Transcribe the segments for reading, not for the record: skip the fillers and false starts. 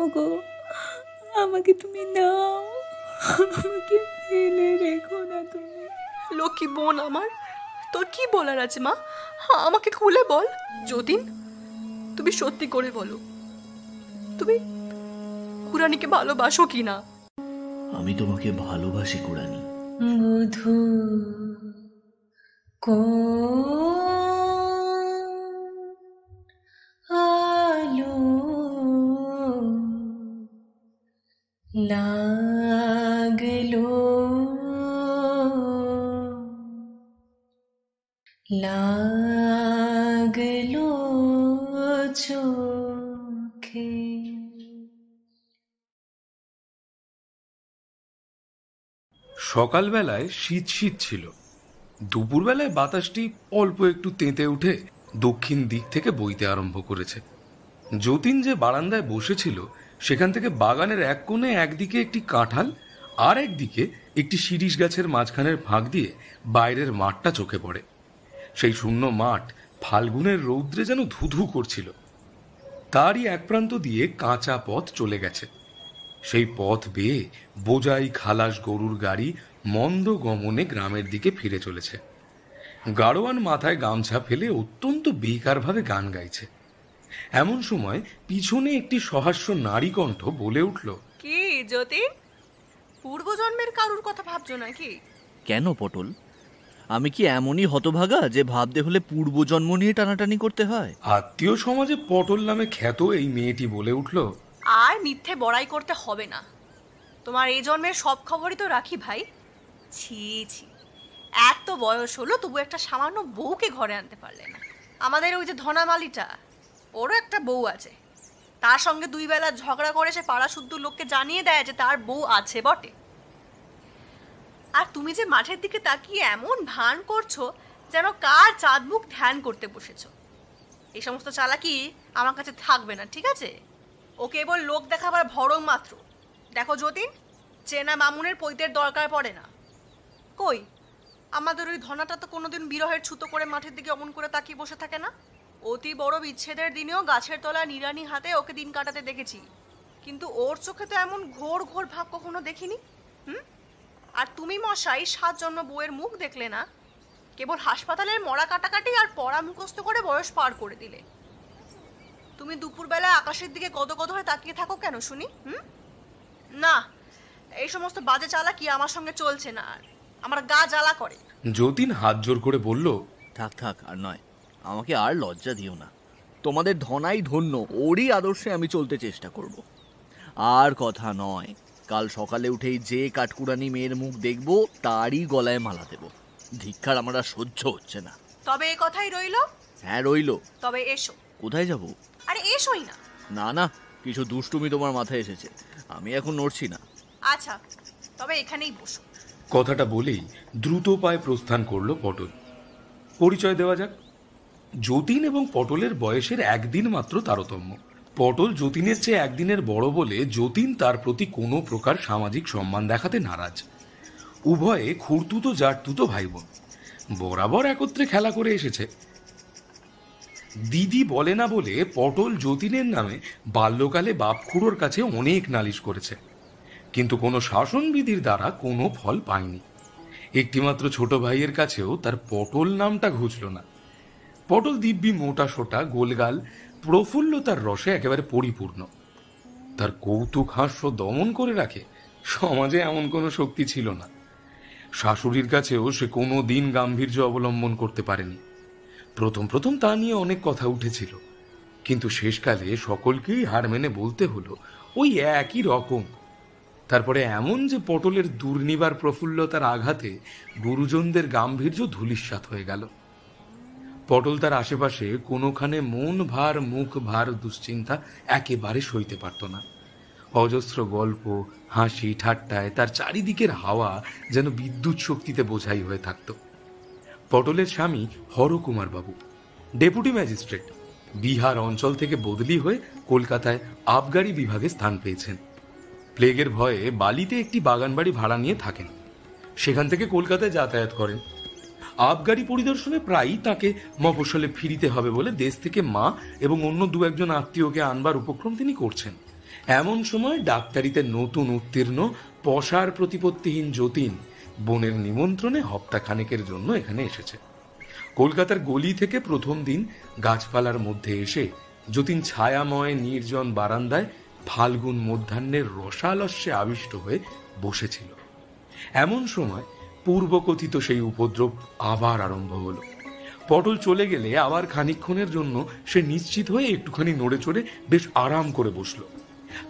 ওগো, আমাকে তুমি নাও, আমাকে ফেলে রেখো না তুমি। লক্ষ্মী বোন আমার, তোর কি বলার আছে মা? আমাকে খুলে বল। যতীন, তুমি সত্যি করে বলো, তুমি কুরানিকে ভালোবাসো কি না? আমি তোমাকে ভালোবাসি কুরানি। বধূ আলো লাগলো লাগলো চোখে। সকালবেলায় শীত শীত ছিল। দুপুরবেলায় বাতাসটি অল্প একটু তেঁতে উঠে দক্ষিণ দিক থেকে বইতে আরম্ভ করেছে। যতীন যে বারান্দায় বসেছিল সেখান থেকে বাগানের এক কোণে একদিকে একটি কাঁঠাল আর একদিকে একটি শিরীষ গাছের মাঝখানের ফাঁক দিয়ে বাইরের মাঠটা চোখে পড়ে। সেই শূন্য মাঠ ফাল্গুনের রৌদ্রে যেন ধুধু করছিল। তারই এক প্রান্ত দিয়ে কাঁচা পথ চলে গেছে। সেই পথ বেয়ে বোঝাই খালাস গরুর গাড়ি মন্দ গমনে গ্রামের দিকে ফিরে চলেছে। গাড়োয়ান মাথায় গামছা ফেলে অত্যন্ত বেকারভাবে গান গাইছে। এমন সময় পিছনে একটি সহাস্য নারী কণ্ঠ বলে উঠল, কি যতীন, পূর্বজন্মের কারুর কথা ভাবছো নাকি? কেন পটল, আমি কি এমনই হতভাগা যে ভাবতে হলে পূর্বজন্ম নিয়ে টানাটানি করতে হয়? আত্মীয় সমাজে পটল নামে খ্যাত এই মেয়েটি বলে উঠল, আর মিথ্যে বড়াই করতে হবে না। তোমার এই জন্মের সব খবরই তো রাখি ভাই। ছি ছি, এত বয়স হলো তবু একটা সামান্য বউকে ঘরে আনতে পারলে না। আমাদের ওই যে ধনামালিটা, ওরও একটা বউ আছে। তার সঙ্গে দুই বেলা ঝগড়া করে সে পাড়া শুদ্ধ লোককে জানিয়ে দেয় যে তার বউ আছে বটে। আর তুমি যে মাঠের দিকে তাকিয়ে এমন ভান করছো যেন কার চাঁদ মুখ ধ্যান করতে বসেছো। এই সমস্ত চালাকি আমার কাছে থাকবে না, ঠিক আছে? ও কেবল লোক দেখাবার ভরং মাত্র। দেখো যতীন, চেনা মামুনের পৈতের দরকার পড়ে না। কই, আমাদের ওই ধনাটা তো কোনোদিন বিরহের ছুতো করে মাঠের দিকে অমন করে তাকিয়ে বসে থাকে না। অতি বড় বিচ্ছেদের দিনেও গাছের তলায় নিড়ানি হাতে ওকে দিন কাটাতে দেখেছি, কিন্তু ওর চোখে তো এমন ঘোর ঘোর ভাব কখনো দেখিনি। আর তুমি মশাই 7 জন্ম বউয়ের মুখ দেখলে না, কেবল হাসপাতালের মরা কাটাকাটি আর পড়া মুখস্থ করে বয়স পার করে দিলে। তুমি দুপুরবেলা আকাশের দিকে গদগদ হয়ে তাকিয়ে থাকো কেন শুনি? না, এই সমস্ত বাজে চালাকি আমার সঙ্গে চলছে না, আর আমার গা জ্বালা করে। যতীন হাত জোর করে বলল, থাক থাক, আর নয়, আমাকে আর লজ্জা দিও না। তোমাদের ধনাই ধন্য, ওরই আদর্শে আমি চলতে চেষ্টা করব। আর কথা নয়, কাল সকালে উঠেই যে কাঠকুড়ানি মেয়ের মুখ দেখব তারই গলায় মালা দেব। ধিক্কার আমার আর সহ্য হচ্ছে না। তবে এই কথাই রইলো। হ্যাঁ রইলো। তবে এসো। কোথায় যাব? আরে এসোই না। না না, কিছু দুষ্টুমি তোমার মাথায় এসেছে, আমি এখন নড়ছি না। আচ্ছা, তবে এখানেই বসো। কথাটা বলেই দ্রুত পায়ে প্রস্থান করলো পটল। পরিচয় দেওয়া যাক। যতীন এবং পটলের বয়সের একদিন মাত্র তারতম্য। পটল যতীনের চেয়ে একদিনের বড় বলে যতীন তার প্রতি কোনো প্রকার সামাজিক সম্মান দেখাতে নারাজ। উভয়ে খুড়তুতো জাটতুতো ভাই বোন, বরাবর একত্রে খেলা করে এসেছে। দিদি বলে না বলে পটল যতীনের নামে বাল্যকালে বাপ খুড়োর কাছে অনেক নালিশ করেছে, কিন্তু কোনো শাসনবিধির দ্বারা কোনো ফল পায়নি। একটিমাত্র ছোট ভাইয়ের কাছেও তার পটল নামটা ঘুচল না। পটল দিব্যি মোটা সোটা, গোলগাল, প্রফুল্লতার রসে একেবারে পরিপূর্ণ। তার কৌতুক হাস্য দমন করে রাখে সমাজে এমন কোনো শক্তি ছিল না। শাশুড়ির কাছেও সে কোনো দিন গাম্ভীর্য অবলম্বন করতে পারেনি। প্রথম প্রথম তা নিয়ে অনেক কথা উঠেছিল, কিন্তু শেষকালে সকলকেই হার মেনে বলতে হলো ওই একই রকম। তারপরে এমন যে পটলের দুর্নিবার প্রফুল্লতার আঘাতে গুরুজনদের গাম্ভীর্য ধূলিসাৎ হয়ে গেল। পটল তার আশেপাশে কোনোখানে মন ভার, মুখ ভার, দুশ্চিন্তা একেবারে সইতে পারত না। অজস্র গল্প, হাসি ঠাট্টায় তার চারিদিকের হাওয়া যেন বিদ্যুৎ শক্তিতে বোঝাই হয়ে থাকত। পটলের স্বামী হরকুমার বাবু ডেপুটি ম্যাজিস্ট্রেট, বিহার অঞ্চল থেকে বদলি হয়ে কলকাতায় আবগারি বিভাগে স্থান পেয়েছেন। প্লেগের ভয়ে বালিতে একটি বাগান বাড়ি ভাড়া নিয়ে থাকেন, সেখান থেকে কলকাতায় যাতায়াত করেন। আবগারি পরিদর্শনে প্রায়ই তাকে মফস্বলে ফিরিতে হবে বলে দেশ থেকে মা এবং অন্য দু একজন আত্মীয়কে আনবার উপক্রম তিনি করছেন, এমন সময় ডাক্তারিতে নতুন উত্তীর্ণ পশার প্রতিপত্তিহীন যতীন বোনের নিমন্ত্রণে হপ্তাখানেকের জন্য এখানে এসেছে। কলকাতার গলি থেকে প্রথম দিন গাছপালার মধ্যে এসে যতীন ছায়াময় নির্জন বারান্দায় ফাল্গুন মধ্যাহ্নের রসালস্যে আবিষ্ট হয়ে বসেছিল। এমন সময় পূর্বকথিত সেই উপদ্রব আবার আরম্ভ হলো। পটল চলে গেলে আবার খানিকক্ষণের জন্য সে নিশ্চিত হয়ে একটুখানি নড়ে চড়ে বেশ আরাম করে বসল।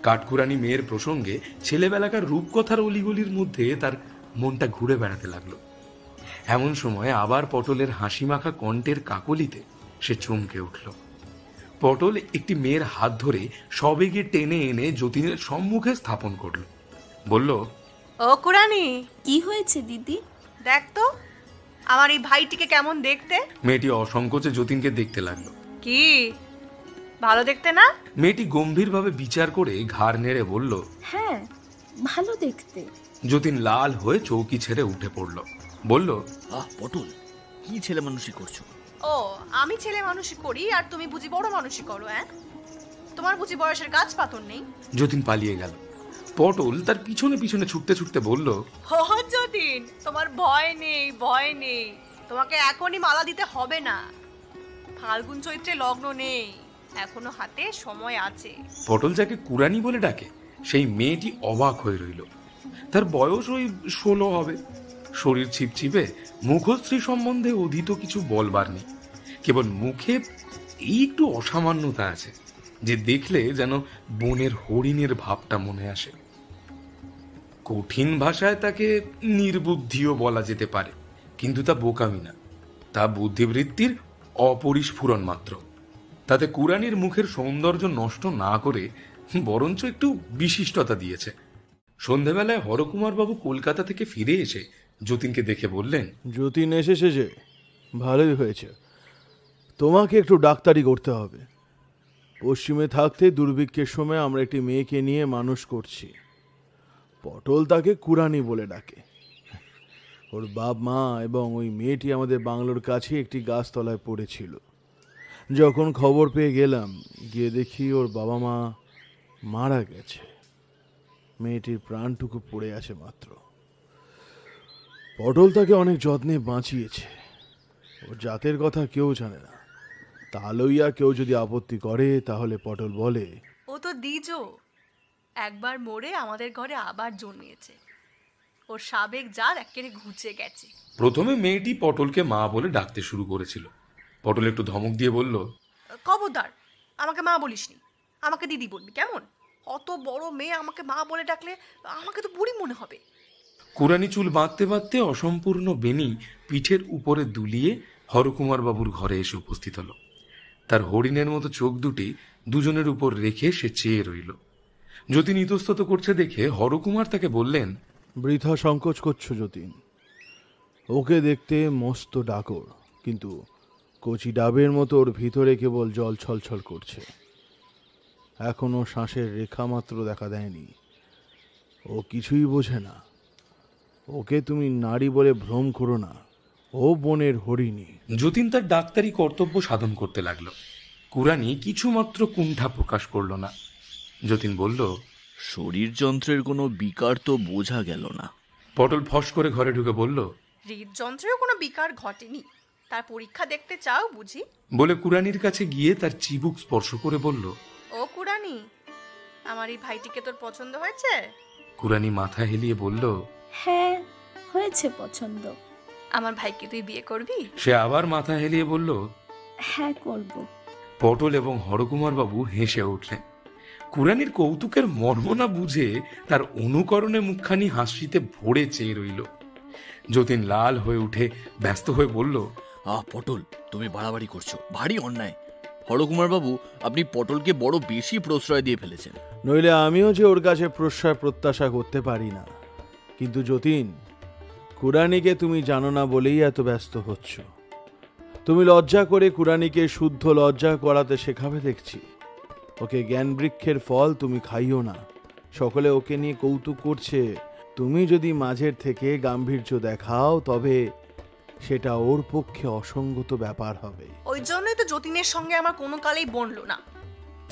কাঠকুরানি মেয়ের প্রসঙ্গে ছেলেবেলাকার রূপকথার অলিগলির মধ্যে তার মনটা ঘুরে বেড়াতে লাগলো। এমন সময় আবার পটলের হাসিমাখা কণ্ঠের কাকলিতে সে চমকে উঠল। পটল একটি মেয়ের হাত ধরে সবেগে টেনে এনে যতীনের সম্মুখে স্থাপন করল। বলল, ও কুরানি, কি হয়েছে দিদি? দেখ তো আমার এই ভাইটিকে কেমন দেখতে। মেয়েটি অসংকোচে যতীনকে দেখতে লাগলো। কি ভালো দেখতে না? মেয়েটি গম্ভীরভাবে বিচার করে ঘাড় নেড়ে বলল, হ্যাঁ, ভালো দেখতে। যতীন লাল হয়ে চৌকি ছেড়ে উঠে পড়ল। বলল, পটল, কি ছেলে মানুষই করছো? ও, আমি ছেলে মানুষই করি আর তুমি বুঝি বড় মানুষই করো? হ্যাঁ, তোমার বুঝি বয়সের গাছ পাথর নেই? যতীন পালিয়ে গেল। পটল তার পিছনে পিছনে ছুটতে ছুটতে বলল, হো যতীন, তোমার ভয় নেই, ভয় নেই। তোমাকে এখনই মালা দিতে হবে না। ফাল্গুন চৈত্রে লগ্ন নেই, এখনো হাতে সময় আছে। পটল যাকে কুরানি বলে ডাকে সেই মেয়েটি অবাক হয়ে রইল। তার বয়স ওই 16 হবে। শরীর ছিপছিপে, মুখশ্রী সম্বন্ধে অধীত কিছু বলবার নেই। কেবল মুখে এই একটু অসামান্যতা আছে যে দেখলে যেন বনের হরিণের ভাবটা মনে আসে। কঠিন ভাষায় তাকে নির্বুদ্ধিও বলা যেতে পারে, কিন্তু তা বোকামি না, তা বুদ্ধিবৃত্তির অপরিস্ফুরণ মাত্র। তাতে কুরানির মুখের সৌন্দর্য নষ্ট না করে বরঞ্চ একটু বিশিষ্টতা দিয়েছে। সন্ধেবেলায় হরকুমার বাবু কলকাতা থেকে ফিরে এসে যতীনকে দেখে বললেন, যতীন এসেছে যে, ভালোই হয়েছে। তোমাকে একটু ডাক্তারি করতে হবে। পশ্চিমে থাকতে দুর্ভিক্ষের সময় আমরা একটি মেয়েকে নিয়ে মানুষ করছি। পটল তাকে কুরানি বলে ডাকে। ওর বাপ মা এবং ওই মেয়েটি আমাদের বাংলোর কাছে একটি গাছতলায় পড়েছিল। যখন খবর পেয়ে গেলাম, গিয়ে দেখি ওর বাবা মা মারা গেছে। মেয়েটির প্রাণটুকু পড়ে আছে মাত্র। পটল তাকে অনেক যত্নে বাঁচিয়েছে। ওর জাতের কথা কেউ জানে না। তা লইয়া কেউ যদি আপত্তি করে তাহলে পটল বলে, ও তো দ্বিজ, একবার মরে আমাদের ঘরে আবার জন্মিয়েছে। ওর সাবেক জাত একেবারে ঘুচে গেছে। প্রথমে মেয়েটি পটলকে মা বলে ডাকতে শুরু করেছিল। পটল একটু ধমক দিয়ে বলল, খবরদার, আমাকে মা বলিসনি, আমাকে দিদি বলবি কেমন? অত বড় মেয়ে আমাকে মা বলে ডাকলে আমাকে তো বুড়ি মনে হবে। কুরানি চুল বাঁধতে বাঁধতে অসম্পূর্ণ বেনি পিঠের উপরে দুলিয়ে হরকুমার বাবুর ঘরে এসে উপস্থিত হলো। তার হরিণের মতো চোখ দুটি দুজনের উপর রেখে সে চেয়ে রইল। যতীন ইতস্তত করছে দেখে হরকুমার তাকে বললেন, বৃথা সংকোচ করছো যতীন। ওকে দেখতে মস্ত ডাকর, কিন্তু কচি ডাবের মতো ওর ভিতরে কেবল জল ছলছল করছে। এখনো শ্বাসের রেখা মাত্র দেখা দেয়নি। ও কিছুই বোঝে না। ওকে তুমি নারী বলে ভ্রম করো না, ও বনের হরিণী। যতীন তার ডাক্তারি কর্তব্য সাধন করতে লাগলো। কুরানি কিছুমাত্র কুণ্ঠা প্রকাশ করল না। যতীন বলল, শরীরযন্ত্রের কোনো বিকার তো বোঝা গেল না। পটল ফস করে ঘরে ঢুকে বলল, হৃদযন্ত্রেও কোনো বিকার ঘটেনি, তার পরীক্ষা দেখতে চাও বুঝি? বলে কুরানির কাছে গিয়ে তার চিবুক স্পর্শ করে বলল, ও কুরানি, আমার এই ভাইটিকে তোর পছন্দ হয়েছে? কুরানি মাথা হেলিয়ে বলল, হ্যাঁ, হয়েছে পছন্দ। আমার ভাইকে তুই বিয়ে করবি? সে আবার মাথা হেলিয়ে বলল, হ্যাঁ, করব। পটল এবং হরকুমার বাবু হেসে উঠলেন। কুরানির কৌতুকের মর্ম না বুঝে তার অনুকরণে মুখখানি হাসিতে ভরে চেয়ে রইল। যতীন লাল হয়ে উঠে ব্যস্ত হয়ে বলল, পটল, তুমি বাড়াবাড়ি করছো, ভারী অন্যায়। হরকুমার বাবু, আপনি পটলকে বড় বেশি প্রশ্রয় দিয়ে ফেলেছেন। নইলে আমিও যে ওর কাছে প্রশ্রয় প্রত্যাশা করতে পারি না। কিন্তু যতীন, কুরানিকে তুমি জানো না বলেই এত ব্যস্ত হচ্ছ। তুমি লজ্জা করে কুরানিকে শুদ্ধ লজ্জা করাতে শেখাবে দেখছি। ওকে জ্ঞান বৃক্ষের ফল তুমি খাইও না। সকলে ওকে নিয়ে কৌতুক করছে। তুমি যদি মাঝের থেকে গাম্ভীর্য দেখাও তবে সেটা ওর পক্ষে অসঙ্গত ব্যাপার হবে। ওই জন্যই তো যতীনের সঙ্গে আমার কোনো কালেই বনলো না।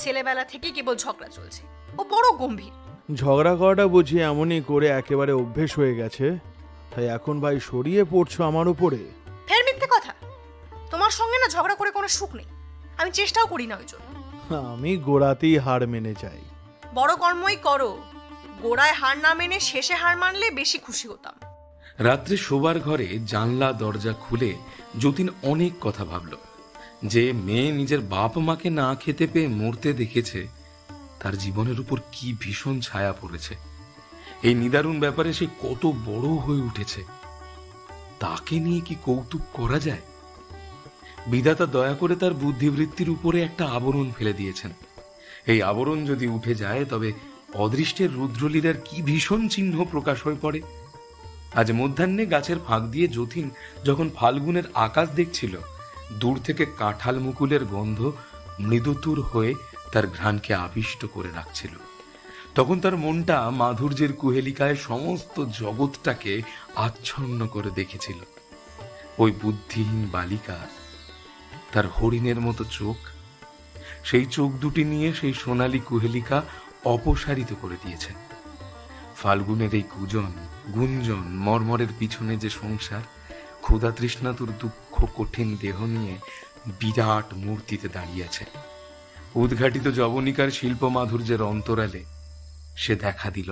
ছেলেবেলা থেকেই কেবল ঝগড়া চলছে। ও বড় গম্ভীর। ঝগড়া করাটা বুঝি এমনই করে একেবারে অভ্যেস হয়ে গেছে, তাই এখন ভাই সরিয়ে পড়ছো আমার উপরে। ফের মিথ্যে কথা। তোমার সঙ্গে না ঝগড়া করে কোনো সুখ নেই, আমি চেষ্টাও করি না ওই জন্য। আমি গোড়াতেই হার মেনে যাই। বড় কর্মই করো, গোড়ায় হার না মেনে শেষে হার মানলে বেশি খুশি হতাম। রাত্রে শোবার ঘরে জানলা দরজা খুলে যতীন অনেক কথা ভাবল। যে মেয়ে নিজের বাপ মাকে না খেতে পেয়ে মরতে দেখেছে, তার জীবনের উপর কি ভীষণ ছায়া পড়েছে। এই নিদারুণ ব্যাপারে সে কত বড় হয়ে উঠেছে, তাকে নিয়ে কি কৌতুক করা যায়? বিধাতা দয়া করে তার বুদ্ধিবৃত্তির উপরে একটা আবরণ ফেলে দিয়েছেন। এই আবরণ যদি উঠে যায়, তবে অদৃষ্টের রুদ্রলীলার কি ভীষণ চিহ্ন প্রকাশ হয়ে পড়ে। আজ মধ্যাহ্নে গাছের ফাঁক দিয়ে যতীন যখন ফাল্গুনের আকাশ দেখছিল, দূর থেকে কাঁঠাল মুকুলের গন্ধ মৃদুতুর হয়ে তার ঘ্রাণকে আবিষ্ট করে রাখছিল। তখন তার মনটা মাধুর্যের কুহেলিকায় সমস্ত জগৎটাকে আচ্ছন্ন করে দেখেছিল। ওই বুদ্ধিহীন বালিকা, তার হরিণের মতো চোখ, সেই চোখ দুটি নিয়ে সেই সোনালী কুহেলিকা অপসারিত করে দিয়েছে। ফাল্গুনের এই কুজন গুঞ্জন মর্মরের পিছনে যে সংসার, ক্ষুধা তৃষ্ণাতুর দুঃখ কঠিন দেহ নিয়ে বিরাট মূর্তিতে দাঁড়িয়েছে। উদ্ঘাটিত যবনিকার শিল্প মাধুর্যের অন্তরালে সে দেখা দিল।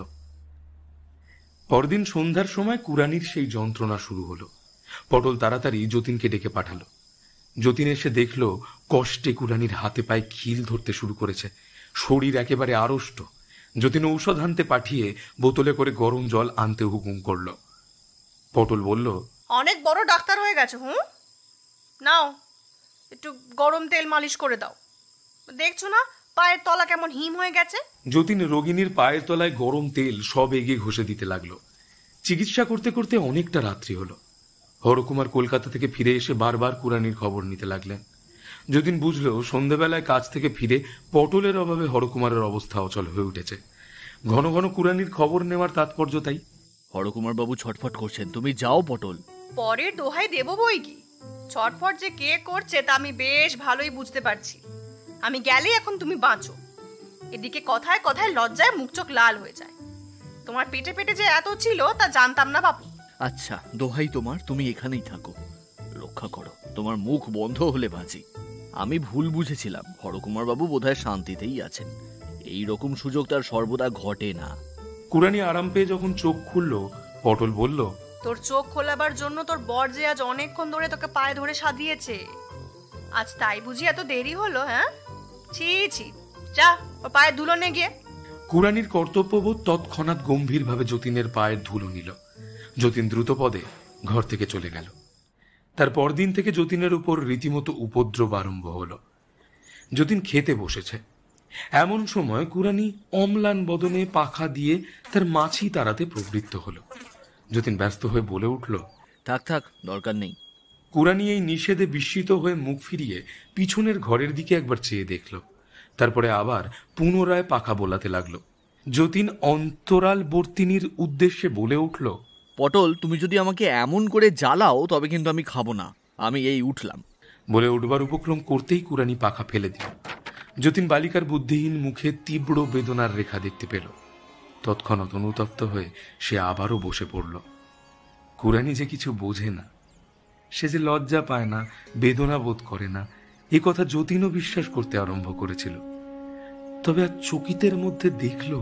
পরদিন সন্ধ্যার সময় কুরানির সেই যন্ত্রণা শুরু হলো। পটল তাড়াতাড়ি যতীনকে ডেকে পাঠালো। যতীন এসে দেখল কষ্টে কুরানির হাতে পায়ে খিল ধরতে শুরু করেছে, শরীর একেবারে আড়ষ্ট। যতীন ঔষধ আনতে পাঠিয়ে বোতলে করে গরম জল আনতে হুকুম করল। পটল বলল, অনেক বড় ডাক্তার হয়ে গেছে। নাও একটু গরম তেল মালিশ করে দাও, দেখছো না পায়ের তলা কেমন হিম হয়ে গেছে। যতীন রোগিনীর পায়ের তলায় গরম তেল সব এগিয়ে ঘষে দিতে লাগলো। চিকিৎসা করতে করতে অনেকটা রাত্রি হলো। হরকুমার কলকাতা থেকে ফিরে এসে বারবার কুরানির খবর নিতে লাগলেন। যতীন বুঝল সন্ধ্যাবেলায় কাজ থেকে ফিরে পটলের অভাবে হরকুমারের অবস্থা অচল হয়ে উঠেছে। ঘন ঘন কুরানির খবর নেওয়ার তাৎপর্য তাই। হরকুমার বাবু ছটফট করছেন, তুমি যাও পটল। পরের দোহাই দেব বই কি, ছটফট যে কে করছে তা আমি বেশ ভালোই বুঝতে পারছি। আমি গেলে এখন তুমি বাঁচো। এদিকে কথায় কথায় লজ্জায় মুখ চোখ লাল হয়ে যায়। তোমার পেটে পেটে যে এত ছিল তা জানতাম না বাপু। আচ্ছা দোহাই তোমার, তুমি এখানেই থাকো, রক্ষা করো, তোমার মুখ বন্ধ হলে বাঁচি। আমি ভুল বুঝেছিলাম, হরকুমার বাবু বোধহয় শান্তিতেই আছেন। এই রকম সুযোগ তার সর্বদা ঘটে না। কুরানি আরাম পেয়ে যখন চোখ খুলল, পটল বলল, তোর চোখ খোলাবার জন্য তোর বর যে আজ অনেকক্ষণ ধরে তোকে পায়ে ধরে সাধিয়েছে, আজ তাই বুঝি এত দেরি হলো? হ্যাঁ, ছি ছি, যা ওর পায়ে ধুলো নে গিয়ে। কুরানির কর্তব্যবোধ তৎক্ষণাৎ গম্ভীরভাবে যতীনের পায়ের ধুলো নিল। যতীন দ্রুত পদে ঘর থেকে চলে গেল। তার পরদিন থেকে যতীনের উপর রীতিমতো উপদ্রব আরম্ভ হলো। যতীন খেতে বসেছে, এমন সময় কুরানি অম্লান বদনে পাখা দিয়ে তার মাছি তাড়াতে প্রবৃত্ত হলো। যতীন ব্যস্ত হয়ে বলে উঠল, থাক থাক, দরকার নেই। কুরানি এই নিষেধে বিস্মিত হয়ে মুখ ফিরিয়ে পিছনের ঘরের দিকে একবার চেয়ে দেখল, তারপরে আবার পুনরায় পাখা বোলাতে লাগলো। যতীন অন্তরালবর্তিনীর উদ্দেশ্যে বলে উঠল, পটল, তুমি যদি আমাকে এমন করে জ্বালাও তবে কিন্তু আমি খাবো না, আমি এই উঠলাম। বলে উঠবার উপক্রম করতেই কুরানি পাখা ফেলে দিল। যতীন বালিকার বুদ্ধিহীন মুখে তীব্র বেদনার রেখা দেখতে পেল। তৎক্ষণাৎ অনুতপ্ত হয়ে সে আবারও বসে পড়ল। কুরানি যে কিছু বোঝে না, সে যে লজ্জা পায় না, বেদনা বোধ করে না, এ কথা যতীনও বিশ্বাস করতে আরম্ভ করেছিল। তবে আজ চকিতের মধ্যে দেখল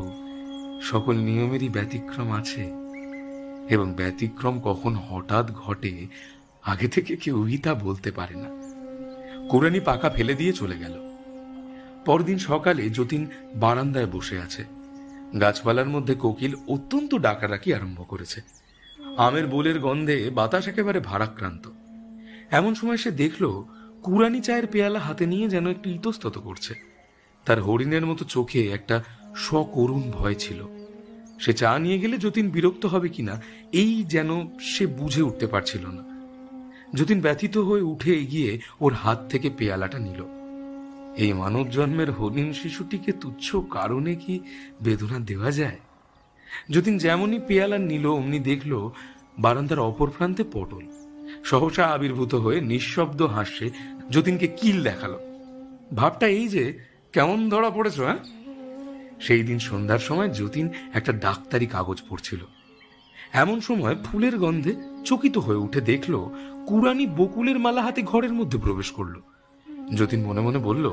সকল নিয়মেরই ব্যতিক্রম আছে, এবং ব্যতিক্রম কখন হঠাৎ ঘটে আগে থেকে কেউই তা বলতে পারে না। কুরানি পাখা ফেলে দিয়ে চলে গেল। পরদিন সকালে যতীন বারান্দায় বসে আছে। গাছপালার মধ্যে কোকিল অত্যন্ত ডাকাডাকি আরম্ভ করেছে। আমের বোলের গন্ধে বাতাস একেবারে ভারাক্রান্ত। এমন সময় সে দেখল কুরানি চায়ের পেয়ালা হাতে নিয়ে যেন একটু ইতস্তত করছে। তার হরিণের মতো চোখে একটা সকরুণ ভয় ছিল। সে চা নিয়ে গেলে যতীন বিরক্ত হবে কিনা এই যেন সে বুঝে উঠতে পারছিল না। যতীন ব্যথিত হয়ে উঠে এগিয়ে ওর হাত থেকে পেয়ালাটা নিল। এই মানব জন্মের হরিণ শিশুটিকে তুচ্ছ কারণে কি বেদনা দেওয়া যায়? যতীন যেমনই পেয়ালা নিল অমনি দেখল বারান্দার অপর প্রান্তে পটল সহসা আবির্ভূত হয়ে নিঃশব্দ হাসে যতীনকে কিল দেখালো। ভাবটা এই যে, কেমন ধরা পড়েছ? হ্যাঁ, সেই দিন সন্ধ্যার সময় যতীন একটা ডাক্তারি কাগজ পড়ছিল। এমন সময় ফুলের গন্ধে চকিত হয়ে উঠে দেখল কুড়ানি বকুলের মালা হাতে ঘরের মধ্যে প্রবেশ করলো। যতীন মনে মনে বলল,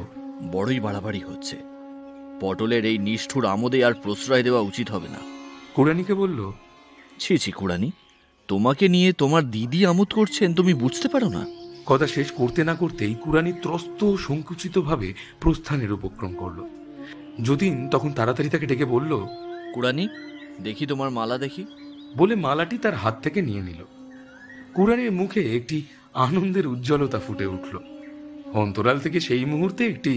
বড়ই বাড়াবাড়ি হচ্ছে। পটলের এই নিষ্ঠুর আমোদে আর প্রশ্রয় দেওয়া উচিত হবে না। কুড়ানিকে বলল, ছি ছি কুড়ানি, তোমাকে নিয়ে তোমার দিদি আমোদ করছেন, তুমি বুঝতে পারো না? কথা শেষ করতে না করতেই কুড়ানি ত্রস্ত ও সংকুচিত ভাবে প্রস্থানের উপক্রম করল। যতীন তখন তাড়াতাড়ি তাকে ডেকে বলল, কুড়ানি, দেখি তোমার মালা দেখি। বলে মালাটি তার হাত থেকে নিয়ে নিল। কুড়ানির মুখে একটি আনন্দের উজ্জ্বলতা ফুটে উঠল। অন্তরাল থেকে সেই মুহূর্তে একটি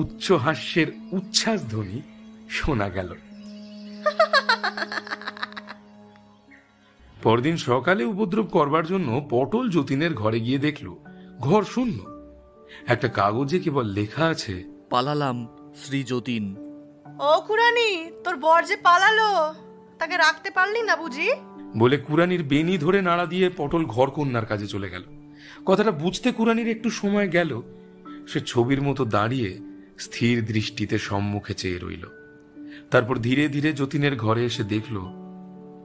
উচ্চ হাস্যের উচ্ছ্বাস ধ্বনি শোনা গেল। পরদিন সকালে উপদ্রব করবার জন্য পটল যতীনের ঘরে গিয়ে দেখল ঘর শূন্য। একটা কাগজে কেবল লেখা আছে, পালালাম শ্রী যতীন। ও কুড়ানি, তোর বর যে পালালো, তাকে রাখতে পারলি না বুঝি? বলে কুড়ানির বেনি ধরে নাড়া দিয়ে পটল ঘর কন্যার কাজে চলে গেল। কথাটা বুঝতে কুড়ানির একটু সময় গেল। সে ছবির মতো দাঁড়িয়ে স্থির দৃষ্টিতে সম্মুখে চেয়ে রইল। তারপর ধীরে ধীরে যতীনের ঘরে এসে দেখল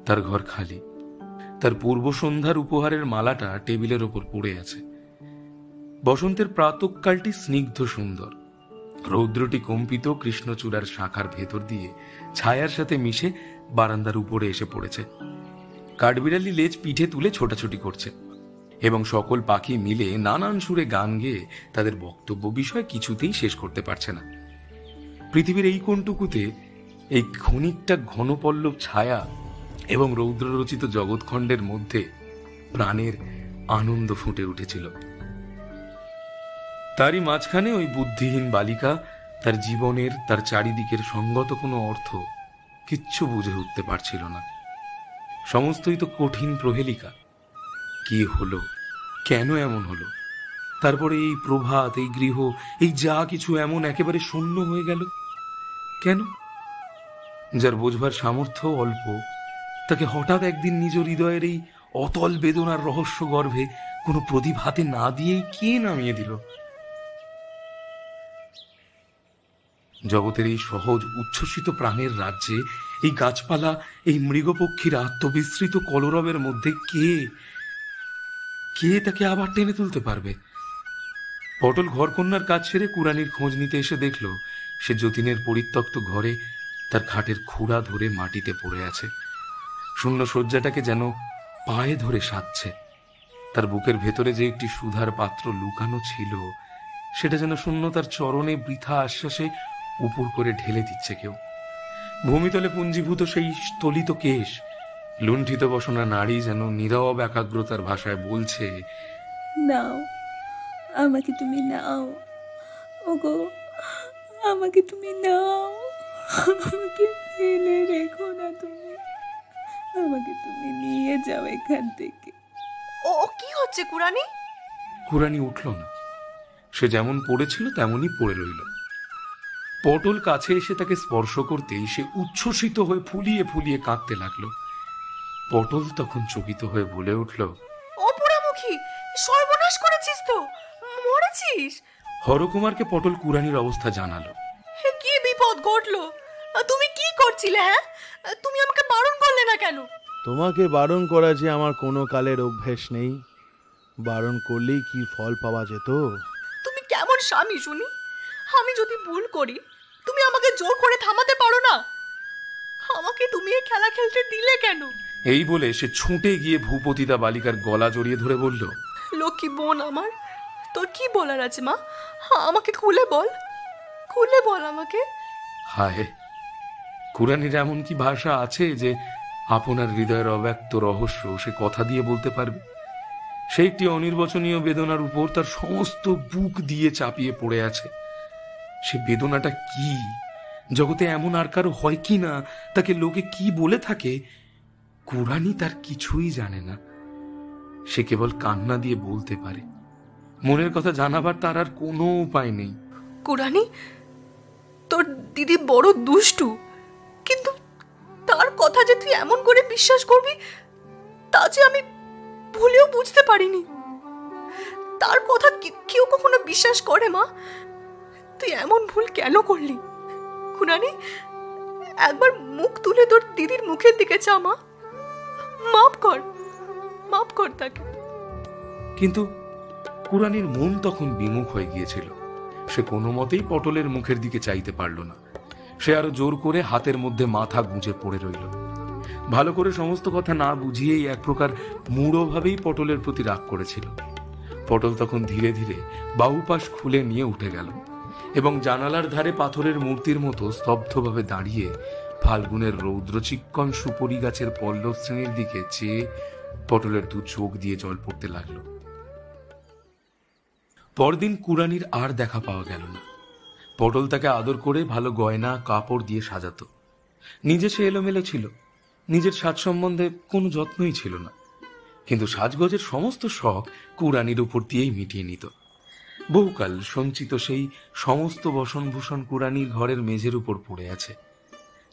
তার ঘর খালি। তার পূর্ব সন্ধ্যার উপহারের মালাটা টেবিলের ওপর পড়ে আছে। বসন্তের প্রাতঃকালটি স্নিগ্ধ সুন্দর। রৌদ্রটি কম্পিত কৃষ্ণচূড়ার শাখার ভেতর দিয়ে ছায়ার সাথে মিশে বারান্দার উপরে এসে পড়েছে। কাঠবিড়ালি লেজ পিঠে তুলে ছোটাছুটি করছে এবং সকল পাখি মিলে নানান সুরে গান গেয়ে তাদের বক্তব্য বিষয় কিছুতেই শেষ করতে পারছে না। পৃথিবীর এই কোণটুকুতে এই ক্ষণিকটা ঘনপল্লব ছায়া এবং রৌদ্ররচিত জগৎখণ্ডের মধ্যে প্রাণের আনন্দ ফুটে উঠেছিল। তারই মাঝখানে ওই বুদ্ধিহীন বালিকা তার জীবনের, তার চারিদিকের সঙ্গত কোনো অর্থ কিচ্ছু বুঝে উঠতে পারছিল না। সমস্তই তো কঠিন প্রহেলিকা। কি হলো, কেন এমন হলো? তারপরে এই প্রভাত, এই গৃহ, এই যা কিছু এমন একেবারে শূন্য হয়ে গেল কেন? যার বোঝবার সামর্থ্য অল্প, তাকে হঠাৎ একদিন নিজ হৃদয়ের এই অতল বেদনার রহস্য গর্ভে কোনো প্রদীপ হাতে না দিয়েই কে নামিয়ে দিল? জগতের এই সহজ উচ্ছ্বসিত প্রাণের রাজ্যে, এই গাছপালা, এই মৃগপক্ষীর আত্মবিস্তৃত কলরবের মধ্যে কে তাকে আবার টেনে তুলতে পারবে? পটল ঘরকন্যার কাজ ছেড়ে কুড়ানির খোঁজ নিতে এসে দেখল সে যতীনের পরিত্যক্ত ঘরে তার খাটের খুঁড়া ধরে মাটিতে পড়ে আছে। শূন্য শয্যাটাকে যেন পায়ে ধরে সাজছে। তার বুকের ভেতরে যে একটি সুধার পাত্র লুকানো ছিল, সেটা যেন শূন্যতার চরণে বৃথা আশ্বাসে উপর করে ঢেলে দিচ্ছে কেউ। ভূমিতলে পুঞ্জীভূত সেই স্থলিত কেশ, লুণ্ঠিত বসনা নারী যেন নীরব একাগ্রতার ভাষায় বলছে, নাও, আমাকে তুমি নাও, ওগো আমাকে তুমি নাও, আমাকে ফেলে রেখো না তুমি, আমাকে তুমি নিয়ে যাও এখান থেকে। ও কি হচ্ছে কুড়ানি? কুড়ানি উঠল না। সে যেমন পড়েছিল তেমনই পড়ে রইল। পটল কাছে এসে তাকে স্পর্শ করতেই সে উচ্ছ্বসিত হয়ে ফুলিয়ে ফুলিয়ে কাঁদতে লাগলো। পটল তখন চকিত হয়ে বলে উঠল, ও পোড়ামুখী, সর্বনাশ করেছিস তো, মরেছিস। হরকুমারকে পটল কুড়ানির অবস্থা জানালো। কি বিপদ ঘটলো? তুমি কি করছিলে? হ্যাঁ, তুমি আমাকে বারণ করলে না কেন? তোমাকে বারণ করা যে আমার কোনো কালের অভ্যেস নেই। বারণ করলেই কি ফল পাওয়া যেত? তুমি কেমন স্বামী শুনি? আমি যদি ভুল করি, তুমি আমাকে জোর করে থামাতে পারো না? আমাকে তুমি এই খেলা খেলতে দিলে কেন? এই বলে সে ছুটে গিয়ে ভূপতিতা বালিকার গলা জড়িয়ে ধরে বলল, লক্ষ্মী বোন আমার, তোর কি বলার আছে মা? আমাকে খুলে বল, খুলে বল আমাকে। হায়, কুড়ানির এমন কি ভাষা আছে যে আপনার হৃদয়ের অব্যক্ত রহস্য সে কথা দিয়ে বলতে পারবে? সে একটি অনির্বচনীয় বেদনার উপর তার সমস্ত বুক দিয়ে চাপিয়ে পড়ে আছে। সে বেদনাটা কি? জগতে এমন আর কারো হয় কি না? তাকে লোকে কি বলে থাকে? কুড়ানি তার কিছুই জানে না। সে কেবল কান্না দিয়ে বলতে পারে। মনের কথা জানাবার তার আর কোনো উপায় নেই। কুড়ানি, তোর দিদি বড় দুষ্টু, কিন্তু তার কথা যে তুই এমন করে বিশ্বাস করবি, তা যে আমি ভুলেও বুঝতে পারিনি। তার কথা কেউ কখনো বিশ্বাস করে মা? তুই এমন ভুল কেন করলি? কুড়ানি, একবার মুখ তুলে তোর দিদির মুখের দিকে চা মা, মাফ কর তাকে। কিন্তু কুরানির মন তখন বিমুখ হয়ে গিয়েছিল। সে কোনো মতেই পটলের মুখের দিকে চাইতে পারল না। সে আরো জোর করে হাতের মধ্যে মাথা গুঁজে পড়ে রইল। ভালো করে সমস্ত কথা না বুঝিয়েই এক প্রকার মূঢ়ভাবেই পটলের প্রতি রাগ করেছিল। পটল তখন ধীরে ধীরে বাহুপাশ খুলে নিয়ে উঠে গেল এবং জানালার ধারে পাথরের মূর্তির মতো স্তব্ধভাবে দাঁড়িয়ে ফাল্গুনের রৌদ্রচিক্কণ সুপরি গাছের পল্লব শ্রেণীর দিকে চেয়ে পটলের দু চোখ দিয়ে জল পড়তে লাগল। পরদিন কুরানির আর দেখা পাওয়া গেল না। পটল তাকে আদর করে ভালো গয়না কাপড় দিয়ে সাজাতো। নিজে সে এলোমেলো ছিল, নিজের সাজ সম্বন্ধে কোনো যত্নই ছিল না, কিন্তু সাজগোজের সমস্ত শখ কুরানির উপর দিয়েই মিটিয়ে নিত। বহুকাল সঞ্চিত সেই সমস্ত বসনভূষণ কুরানির ঘরের মেঝের উপর পড়ে আছে।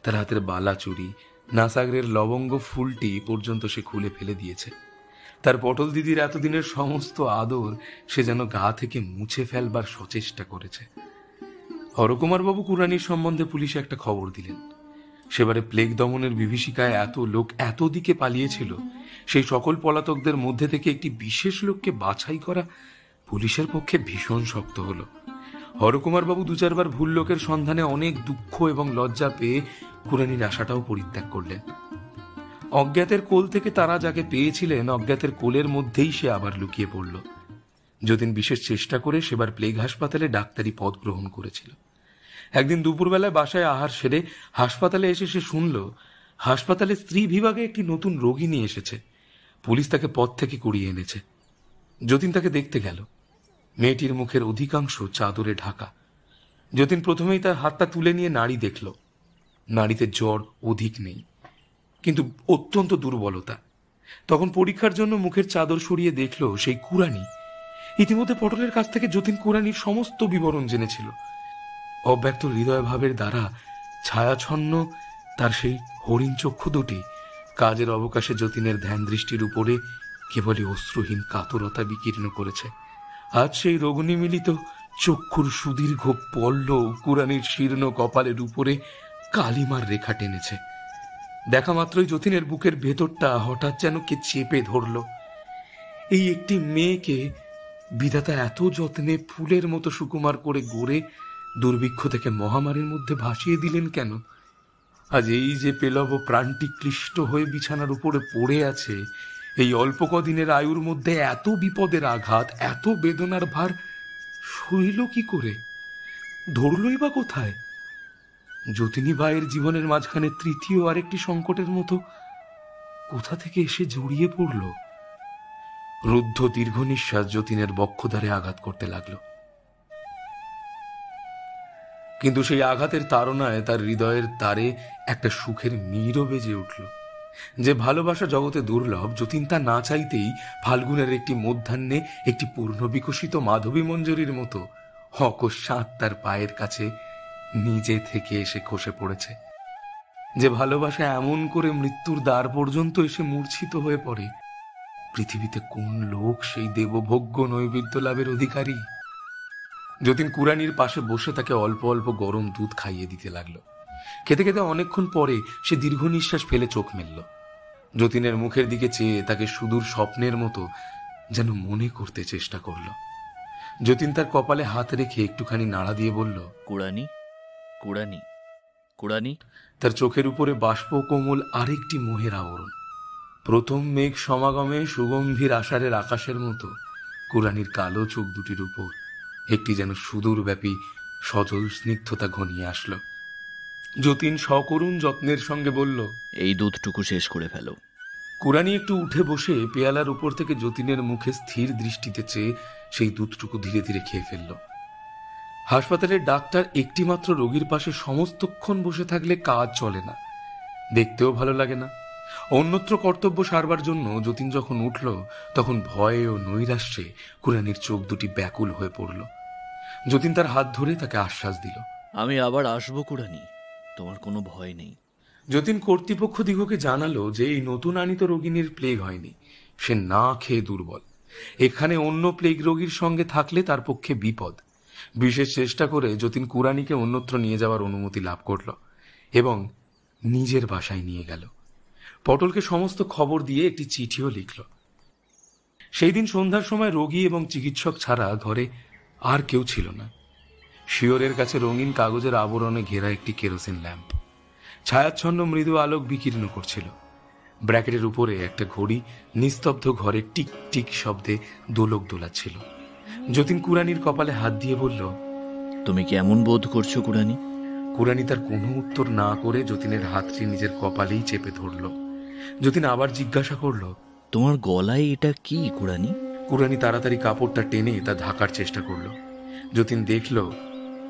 তার হাতের বালা চুড়ি, নাসাগ্রের লবঙ্গ ফুলটি পর্যন্ত সে খুলে ফেলে দিয়েছে। তার পটল দিদির এতদিনের সমস্ত আদর সে যেন গা থেকে মুছে ফেলবার সচেষ্টা করেছে। হরকুমার বাবু কুরানির সম্বন্ধে পুলিশে একটা খবর দিলেন। সেবারে প্লেগ দমনের বিভীষিকায় এত লোক এত দিকে পালিয়েছিল, সেই সকল পলাতকদের মধ্যে থেকে একটি বিশেষ লোককে বাছাই করা পুলিশের পক্ষে ভীষণ শক্ত হলো। হরকুমার বাবু দু চারবার ভুল লোকের সন্ধানে অনেক দুঃখ এবং লজ্জা পেয়ে কুরানির আশাটাও পরিত্যাগ করলেন। অজ্ঞাতের কোল থেকে তারা যাকে পেয়েছিলেন, অজ্ঞাতের কোলের মধ্যেই সে আবার লুকিয়ে পড়ল। যতীন বিশেষ চেষ্টা করে সেবার প্লেগ হাসপাতালে ডাক্তারি পদ গ্রহণ করেছিল। একদিন দুপুরবেলায় বাসায় আহার সেরে হাসপাতালে এসে সে শুনল হাসপাতালে স্ত্রী বিভাগে একটি নতুন রোগী নিয়ে এসেছে। পুলিশ তাকে পদ থেকে কুড়িয়ে এনেছে। যতীন তাকে দেখতে গেল। মেয়েটির মুখের অধিকাংশ চাদরে ঢাকা। যতীন প্রথমেই তার হাতটা তুলে নিয়ে নাড়ি দেখল। নাড়িতে জ্বর অধিক নেই, কিন্তু অত্যন্ত দুর্বলতা। তখন পরীক্ষার জন্য মুখের চাদর সরিয়ে দেখল সেই কুরানি। ইতিমধ্যে পটলের কাছ থেকে যতীন কুরানির সমস্ত বিবরণ জেনেছিল। অব্যক্ত হৃদয় ভাবের দ্বারা ছায়াছন্ন তার সেই হরিণ চক্ষু দুটি কাজের অবকাশে যতীনের ধ্যান দৃষ্টির উপরে কেবলই অশ্রুহীন কাতরতা বিকীর্ণ করেছে। আজ সেই রোগনিমিলিত চক্ষুর সুদীর্ঘ পল্লব কুরানির শীর্ণ কপালের উপরে কালিমার রেখা টেনেছে। দেখা মাত্রই যতীনের বুকের ভেতরটা হঠাৎ যেন কে চেপে ধরল। এই একটি মেয়েকে বিধাতা এত যত্নে ফুলের মতো সুকুমার করে গড়ে দুর্ভিক্ষ থেকে মহামারীর মধ্যে ভাসিয়ে দিলেন কেন? আজ এই যে পেলব প্রাণটি ক্লিষ্ট হয়ে বিছানার উপরে পড়ে আছে, এই অল্প কদিনের আয়ুর মধ্যে এত বিপদের আঘাত, এত বেদনার ভার সইল কি করে? ধরলই বা কোথায়? যতীনী ভাইয়ের জীবনের মাঝখানে তৃতীয় আরেকটি সংকটের মতো কোথা থেকে এসে জড়িয়ে পড়ল। রুদ্ধ দীর্ঘ নিঃশ্বাস যতীনের বক্ষদ্বারে আঘাত করতে লাগল। কিন্তু সেই আঘাতের তাড়নায় তার হৃদয়ের তারে একটা সুখের নীরও বেজে উঠল। যে ভালোবাসা জগতে দুর্লভ, যতীন তা না চাইতেই ফাল্গুনের একটি মধ্যাহ্নে একটি পূর্ণ বিকশিত মাধবী মঞ্জরির মতো অকস্মাৎ তার পায়ের কাছে নিজে থেকে এসে খসে পড়েছে। যে ভালোবাসা এমন করে মৃত্যুর দ্বার পর্যন্ত এসে মূর্ছিত হয়ে পড়ে, পৃথিবীতে কোন লোক সেই দেবভোগ্য নৈবেদ্য লাভের অধিকারী? যতীন কুরানির পাশে বসে তাকে অল্প অল্প গরম দুধ খাইয়ে দিতে লাগলো। খেতে খেতে অনেকক্ষণ পরে সে দীর্ঘ নিঃশ্বাস ফেলে চোখ মেলল। যতীনের মুখের দিকে চেয়ে তাকে সুদূর স্বপ্নের মতো যেন মনে করতে চেষ্টা করল। যতীন তার কপালে হাত রেখে একটুখানি নাড়া দিয়ে বলল, কুড়ানি কুড়ানি কুড়ানি। তার চোখের উপরে বাষ্প কোমল আরেকটি মোহের আবরণ। প্রথম মেঘ সমাগমে সুগম্ভীর আষাঢ়ের আকাশের মতো কুরানির কালো চোখ দুটির উপর একটি যেন সুদূরব্যাপী সজল স্নিগ্ধতা ঘনিয়ে আসলো। যতীন সকরুণ যত্নের সঙ্গে বলল, এই দুধটুকু শেষ করে ফেলো। কুরানি একটু উঠে বসে পেয়ালার উপর থেকে যতীনের মুখে স্থির দৃষ্টিতে চেয়ে সেই দুধটুকু ধীরে ধীরে খেয়ে ফেলল। হাসপাতালের ডাক্তার একটিমাত্র রোগীর পাশে সমস্তক্ষণ বসে থাকলে কাজ চলে না, দেখতেও ভালো লাগে না। অন্যত্র কর্তব্য সারবার জন্য যতীন যখন উঠল, তখন ভয়ে ও নৈরাশ্যে কুরানির চোখ দুটি ব্যাকুল হয়ে পড়ল। যতীন তার হাত ধরে তাকে আশ্বাস দিল, আমি আবার আসবো কুড়ানি, তোমার কোনো ভয় নেই। যতীন কর্তৃপক্ষ দিগকে জানালো যে এই নতুন আনিত রোগিনীর প্লেগ হয়নি, সে না খেয়ে দুর্বল। এখানে অন্য প্লেগ রোগীর সঙ্গে থাকলে তার পক্ষে বিপদ। বিশেষ চেষ্টা করে যতীন কুরানিকে অন্যত্র নিয়ে যাওয়ার অনুমতি লাভ করল এবং নিজের বাসায় নিয়ে গেল। পটলকে সমস্ত খবর দিয়ে একটি চিঠিও লিখল। সেই দিন সন্ধ্যার সময় রোগী এবং চিকিৎসক ছাড়া ঘরে আর কেউ ছিল না। শিয়রের কাছে রঙিন কাগজের আবরণে ঘেরা একটি কেরোসিন ল্যাম্প ছায়াচ্ছন্ন মৃদু আলোক বিকীর্ণ করছিল। ব্র্যাকেটের উপরে একটা ঘড়ি নিস্তব্ধ ঘরে টিক টিক শব্দে দোলক দোলাচ্ছিল। যতীন কুরানির কপালে হাত দিয়ে বলল, তুমি কেমন বোধ করছো কুরানি? কুরানি তার কোনো উত্তর না করে যতীনের হাতটি নিজের কপালেই চেপে ধরল। যতীন আবার জিজ্ঞাসা করল, তোমার গলায় এটা কি কুরানি? কুরানি তাড়াতাড়ি কাপড়টা টেনে তা ঢাকার চেষ্টা করল। যতীন দেখল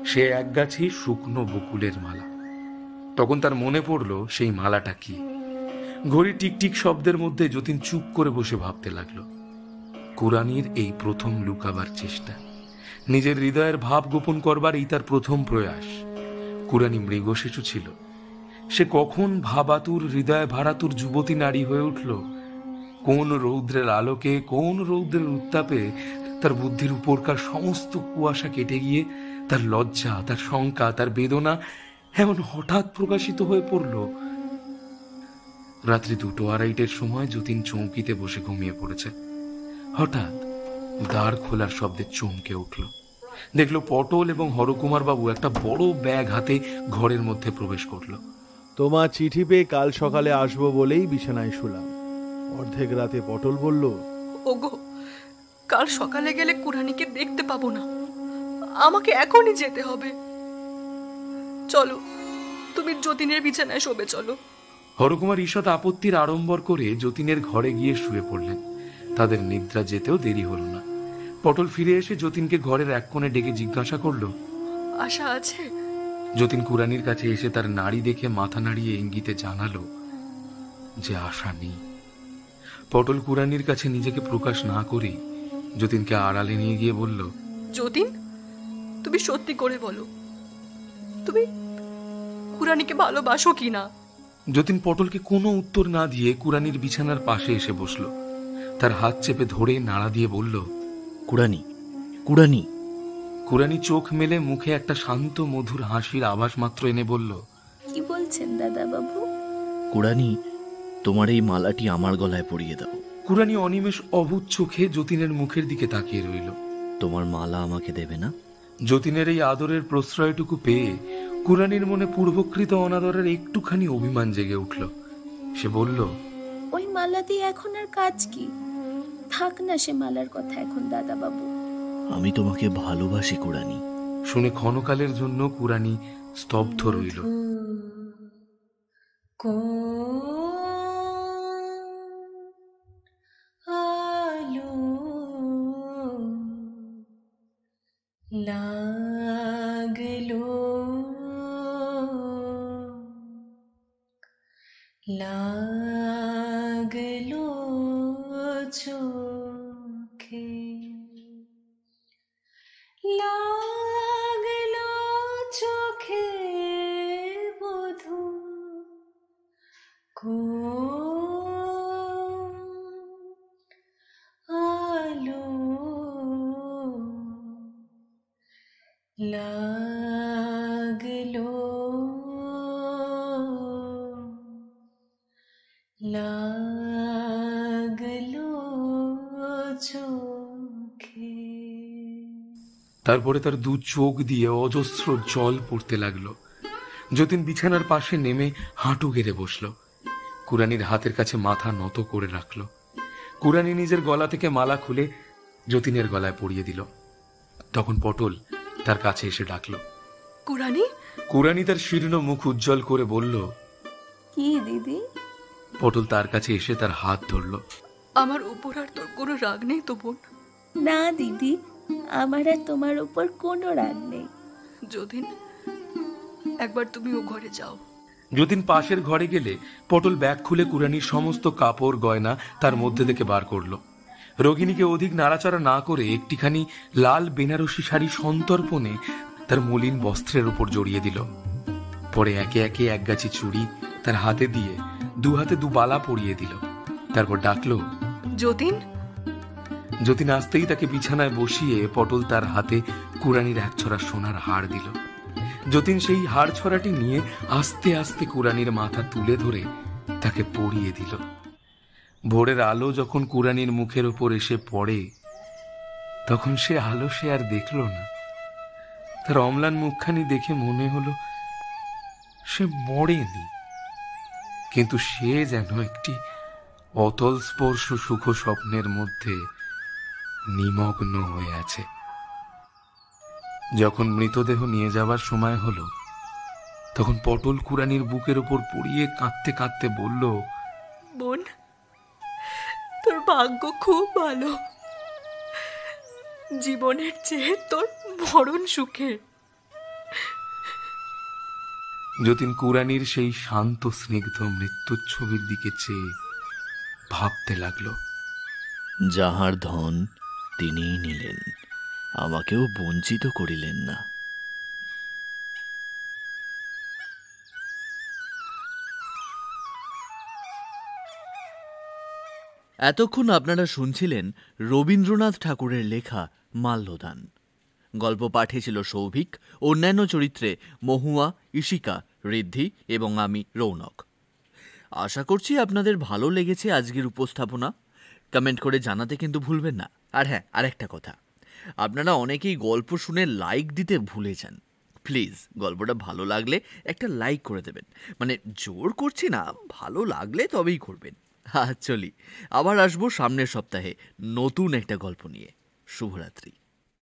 সে একগাছি শুকনো বকুলের মালা। তখন তার মনে পড়ল সেই মালাটা কি। ঘড়ি টিকটিক শব্দের মধ্যে যতীন চুপ করে বসে ভাবতে লাগলো। কুরানির এই প্রথম লুকাবার চেষ্টা, নিজের হৃদয়ের ভাব গোপন করবার এই তার প্রথম প্রয়াস। কুরানি মৃগশিশু ছিল। সে কখন ভাবাতুর হৃদয় ভারাতুর যুবতী নারী হয়ে উঠল। কোন রৌদ্রের আলোকে, কোন রৌদ্রের উত্তাপে তার বুদ্ধির উপরকার সমস্ত কুয়াশা কেটে গিয়ে তার লজ্জা, তার শঙ্কা, তার বেদনা এমন হঠাৎ প্রকাশিত হয়ে পড়ল। রাত্রি 2:30 সময় যতীন চৌকিতে বসে ঘুমিয়ে পড়েছে। হঠাৎ দ্বার খোলার শব্দে চমকে উঠল। দেখল পটল এবং হরকুমার বাবু একটা বড় ব্যাগ হাতে ঘরের মধ্যে প্রবেশ করল। তোমার চিঠি পেয়ে কাল সকালে আসবো বলেই বিছানায় শুলাম। অর্ধেক রাতে পটল বলল, ওগো, কাল সকালে গেলে কুরানিকে দেখতে পাবো না, আমাকে এখনই যেতে হবে। চলো, তুমি যতীনের বিছানায় শোবে চলো। হরকুমার ঈষৎ আপত্তির আড়ম্বর করে যতীনের ঘরে গিয়ে শুয়ে পড়লেন। তাদের নিদ্রা যেতেও দেরি হল না। পটল ফিরে এসে যতীনকে ঘরের এক কোণে ডেকে জিজ্ঞাসা করল, আশা আছে? যতীন কুরানির কাছে এসে তার নাড়ি দেখে মাথা নাড়িয়ে ইঙ্গিতে জানালো যে আশা নেই। পটল কুরানির কাছে নিজেকে প্রকাশ না করেই যতীনকে আড়ালে নিয়ে গিয়ে বলল, যতীন, তুমি সত্যি করে বলো, তুমি কুরানিকে ভালোবাসো কি না? যতীন পটলকে কোনো উত্তর না দিয়ে কুরানির বিছানার পাশে এসে বসল। তার হাত চেপে ধরে নাড়া দিয়ে বলল, কুরানি, কুরানি। কুরানি চোখ মেলে মুখে একটা শান্ত মধুর হাসির আভাস মাত্র এনে বলল, কি বলছেন দাদা বাবু? কুরানি, তোমার এই মালাটি আমার গলায় পরিয়ে দাও। কুরানি অনিমেষ অভূত চোখে যতীনের মুখের দিকে তাকিয়ে রইল। তোমার মালা আমাকে দেবে না? যতীনের এই আদরের প্রশ্রয়টুকু পেয়ে কুরানির মনে পূর্বকৃত অনাদরের একটুখানি অভিমান জেগে উঠল। সে বলল, ওই মালা দিয়ে এখন আর কাজ কি? থাক না সে মালার কথা এখন দাদা বাবু। আমি তোমাকে ভালোবাসি কুরানি। শুনে ক্ষণকালের জন্য কুরানি স্তব্ধ রইল। আলো লাগলো লাগলো চোখে, লাগলো চোখে বধূ কোন আলো লাগলো লাগলো চোখে। তারপরে তার দু চোখ দিয়ে অজস্র জল পড়তে লাগলো। যতীন বিছানার পাশে নেমে হাঁটু গেড়ে বসল। কুরানির হাতের কাছে মাথা নত করে রাখল। কুরানি নিজের গলা থেকে মালা খুলে যতীনের গলায় পরিয়ে দিল। তখন পটল তার কাছে এসে ডাকল, কুরানি। কুরানি তার শীর্ণ মুখ উজ্জ্বল করে বলল, কি দিদি? পটল তার কাছে এসে তার হাত ধরল। আমার উপর আর তোর কোনো রাগ নেই তো বোন? না দিদি, আমার আর তোমার উপর কোনো রাগ নেই। যতীন, একবার তুমি ও ঘরে যাও। যতীন পাশের ঘরে গেলে পটল ব্যাগ খুলে কুরানির সমস্ত কাপড় গয়না তার মধ্যে থেকে বার করল। রোগিণীকে অধিক নাড়াচাড়া না করে একটিখানি লাল বেনারসি শাড়ি সন্তর্পণে তার মলিন বস্ত্রের উপর জড়িয়ে দিল। পরে একে একে একগাছি চুড়ি তার হাতে দিয়ে দু হাতে দু বালা পরিয়ে দিল। তারপর ডাকল, যতীন। যতীন আসতেই তাকে বিছানায় বসিয়ে পটল তার হাতে কুরানির একছড়া সোনার হার দিল। যতীন সেই হাড় ছড়াটি নিয়ে আস্তে আস্তে কুরানির মাথা তুলে ধরে তাকে পরিয়ে দিল। ভোরের আলো যখন কুরানির মুখের উপর এসে পড়ে, তখন সে আলো সে আর দেখল না। তার অম্লান মুখখানি দেখে মনে হলো সে মরেনি, কিন্তু সে যেন একটি অতল স্পর্শ সুখ স্বপ্নের মধ্যে নিমগ্ন হয়ে আছে। যখন মৃতদেহ নিয়ে যাবার সময় হলো, তখন পটল কুরানির বুকের উপর পড়িয়ে কাঁদতে কাঁদতে বলল, বোন, তোর ভাগ্য খুব ভালো। জীবনের চেয়ে তোর মরণ সুখের। যতীন কুরানির সেই শান্ত স্নিগ্ধ মৃত্যুর ছবির দিকে চেয়ে ভাবতে লাগলো, যাহার ধন তিনিই নিলেন, আমাকেও বঞ্চিত করিলেন না। এতক্ষণ আপনারা শুনছিলেন রবীন্দ্রনাথ ঠাকুরের লেখা মাল্যদান। গল্প পাঠে ছিল সৌভিক, অন্যান্য চরিত্রে মহুয়া, ঈশিকা, ঋদ্ধি এবং আমি রৌনক। আশা করছি আপনাদের ভালো লেগেছে আজকের উপস্থাপনা। কমেন্ট করে জানাতে কিন্তু ভুলবেন না। আর হ্যাঁ, আরেকটা কথা, আপনারা অনেকেই গল্প শুনে লাইক দিতে ভুলে যান। প্লিজ গল্পটা ভালো লাগলে একটা লাইক করে দেবেন। মানে জোর করছি না, ভালো লাগলে তবেই করবেন। চলি, আবার আসবো সামনের সপ্তাহে নতুন একটা গল্প নিয়ে। শুভরাত্রি।